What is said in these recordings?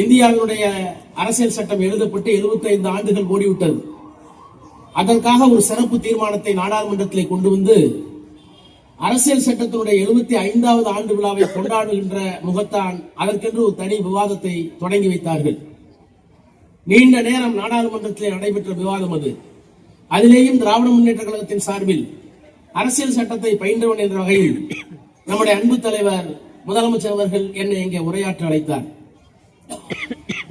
இந்தியாவினுடைய அரசியல் சட்டம் எழுதப்பட்டு 75 ஆண்டுகள் ஓடிவிட்டது. அதற்காக ஒரு சிறப்பு தீர்மானத்தை நாடாளுமன்றத்தில் கொண்டு வந்து அரசியல் சட்டத்தினுடைய 75வது ஆண்டு விழாவை கொண்டாடுகின்ற முகத்தான் அதற்கென்று ஒரு தனி விவாதத்தை தொடங்கி வைத்தார்கள். நீண்ட நேரம் நாடாளுமன்றத்தில் நடைபெற்ற விவாதம் அது. அதிலேயும் திராவிட முன்னேற்ற கழகத்தின் சார்பில் அரசியல் சட்டத்தை பயின்றவன் என்ற வகையில் நம்முடைய அன்பு தலைவர் முதலமைச்சர் அவர்கள் என்னை இங்கே உரையாற்ற அழைத்தார்.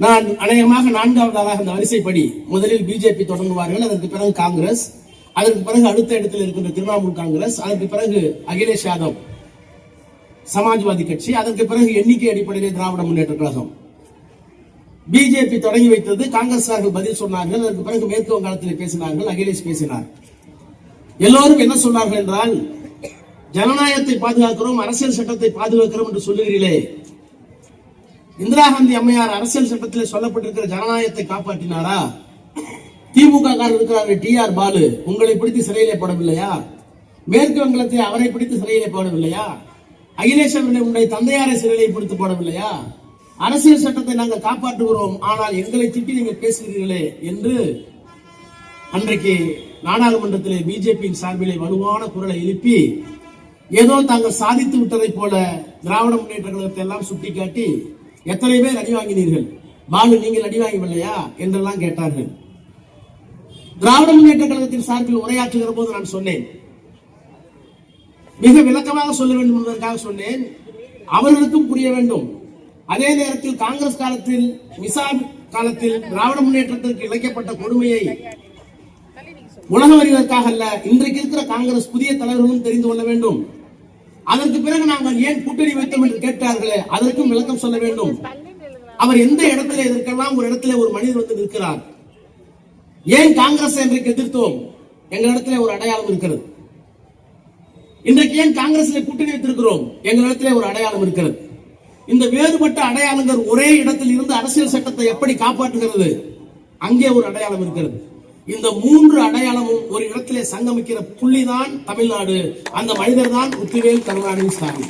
நான் அநேகமாக 4வதாக அந்த வரிசைப்படி முதலில் பிஜேபி தொடங்குவார்கள், அதற்கு பிறகு காங்கிரஸ், அதற்கு பிறகு அடுத்த இடத்தில் இருக்கின்ற திரிணாமுல் காங்கிரஸ், அதற்கு பிறகு அகிலேஷ் யாதவ் சமாஜ்வாதி கட்சி, அதற்கு பிறகு எண்ணிக்கை அடிப்படையில் திராவிட முன்னேற்ற கழகம். பிஜேபி தொடங்கி வைத்தது, காங்கிரஸ்காரர்கள் பதில் சொன்னார்கள். அதற்கு பிறகு மேற்கு வங்காளத்தில் பேசினார்கள், அகிலேஷ் பேசினார். எல்லோரும் என்ன சொன்னார்கள் என்றால், ஜனநாயகத்தை பாதுகாக்கிறோம், அரசியல் சட்டத்தை பாதுகாக்கிறோம் என்று சொல்லுகிறீர்களே, இந்திரா காந்தி அம்மையார் அரசியல் சட்டத்தில் சொல்லப்பட்டிருக்கிற ஜனநாயகத்தை காப்பாற்றினாரா? திமுக இருக்கிறார் டி.ஆர். பாலு, உங்களை பிடித்து சிறையிலே போடவில்லையா? மேற்கு வங்கத்தில் அவரை பிடித்து சிறையிலே போடவில்லையா? அகிலேஷ் உங்களுடைய தந்தையாரை சிறையிலே பிடித்து போடவில்லையா? அரசியல் சட்டத்தை நாங்கள் காப்பாற்றுகிறோம், ஆனால் எங்களை திட்டி நீங்கள் பேசுகிறீர்களே என்று அன்றைக்கு நாடாளுமன்றத்திலே பிஜேபியின் சார்பிலே வலுவான குரலை எழுப்பி ஏதோ தாங்கள் சாதித்து விட்டதை போல திராவிட முன்னேற்ற கழகத்தை எல்லாம் சுட்டிக்காட்டி, எத்தனை பேர் அடி வாங்கினீர்கள், பாலு நீங்கள் அடி வாங்கவில்லையா என்றெல்லாம் கேட்டார்கள். திராவிட முன்னேற்ற கழகத்தின் சார்பில் உரையாற்றுகிற போது நான் சொன்னேன், மிக விளக்கமாக சொல்ல வேண்டும் என்பதற்காக சொன்னேன், அவர்களுக்கும் புரிய வேண்டும். அதே நேரத்தில் காங்கிரஸ் காலத்தில், மிசா காலத்தில் திராவிட முன்னேற்றத்திற்கு இழைக்கப்பட்ட கொடுமையை உலகம் அறிவதற்காக அல்ல, இன்றைக்கு இருக்கிற காங்கிரஸ் புதிய தலைவர்களும் தெரிந்து கொள்ள வேண்டும். அதற்கு பிறகு நாங்கள் ஏன் கூட்டணி வைத்தோம் என்று கேட்டார்களே, அதற்கும் விளக்கம் சொல்ல வேண்டும். அவர் எந்த இடத்திலே இதற்கெல்லாம் ஒரு இடத்திலே ஒரு மனிதர் வந்து நிற்கிறார். ஏன் காங்கிரஸ் இன்றைக்கு எதிர்த்தோம்? எங்களிடத்திலே ஒரு அடையாளம் இருக்கிறது. இன்றைக்கு ஏன் காங்கிரஸில் கூட்டணி வைத்திருக்கிறோம்? எங்களிடத்திலே ஒரு அடையாளம் இருக்கிறது. இந்த வேறுபட்ட அடையாளங்கள் ஒரே இடத்தில் இருந்து அரசியல் சட்டத்தை எப்படி காப்பாற்றுகிறது? அங்கே ஒரு அடையாளம் இருக்கிறது. இந்த 3 அடையாளமும் ஒரு இடத்திலே சங்கமிக்கிற புள்ளிதான் தமிழ்நாடு. அந்த மனிதர் தான் முத்துவேல் கருணாநிதி ஸ்டாலின்.